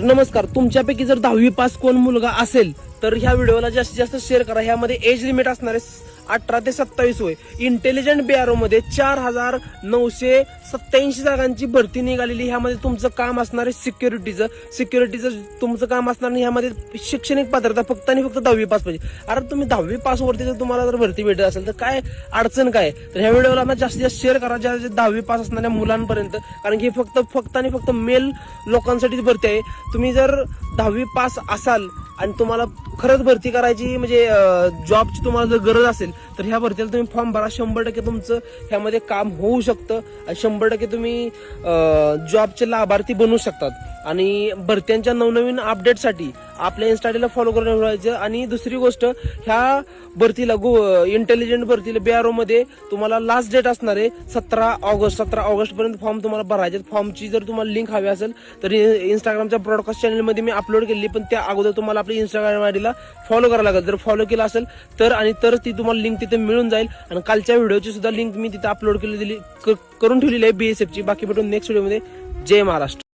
नमस्कार. तुमच्यापैकी जर 10वी पास कोण मुलगा असेल तर ह्या व्हिडिओला जास्तीत जास्त शेअर करा. ह्यामध्ये एज लिमिट असणार आहे 18 ते 27 वय. इंटेलिजंट बीआरओ मध्ये 4,987 जागांची भरती निघालेली. ह्यामध्ये तुमचं काम असणार आहे सिक्युरिटीचं तुमचं काम असणार नाही. ह्यामध्ये शैक्षणिक पात्रता फक्त आणि फक्त 10वी पास पाहिजे. अरे तुम्ही 10वी पास वरती जर तुम्हाला जर भरती भेटत असेल तर काय अडचण काय. तर ह्या व्हिडिओला जास्तीत जास्त शेअर करा ज्या 10वी पास असणाऱ्या मुलांपर्यंत, कारण की फक्त आणि फक्त मेल लोकांसाठीच भरती आहे. तुम्ही जर 10वी पास असाल आणि तुम्हाला खरंच भरती करायची म्हणजे जॉबची तुम्हाला जर गरज असेल तर ह्या भरतीला तुम्ही फॉर्म भरा. 100% तुमचं ह्यामध्ये काम होऊ शकतं आणि 100% तुम्ही जॉबचे लाभार्थी बनू शकतात. आणि भरत्यांच्या नवनवीन अपडेटसाठी आपल्या इन्स्टाला फॉलो करून ठेवायचं. आणि दुसरी गोष्ट, ह्या भरतीला इंटेलिजंट भरतीला बीआरओ मध्ये तुम्हाला लास्ट डेट असणार आहे 17 ऑगस्ट पर्यंत फॉर्म तुम्हाला भरायचे. फॉर्मची जर तुम्हाला लिंक हवी असेल तर इंस्टाग्रामच्या ब्रॉडकास्ट चॅनलमध्ये मी अपलोड केली, पण त्या अगोदर तुम्हाला आपल्या इंस्टाग्राम आयडीला फॉलो करायला लागेल. जर फॉलो केला असेल तर ती तुम्हाला लिंक तिथे मिळून जाईल. आणि कालच्या व्हिडिओची सुद्धा लिंक मी तिथे अपलोड करून ठेवलेली आहे बीएसएफची. बाकी भेटून नेक्स्ट व्हिडिओमध्ये. जय महाराष्ट्र.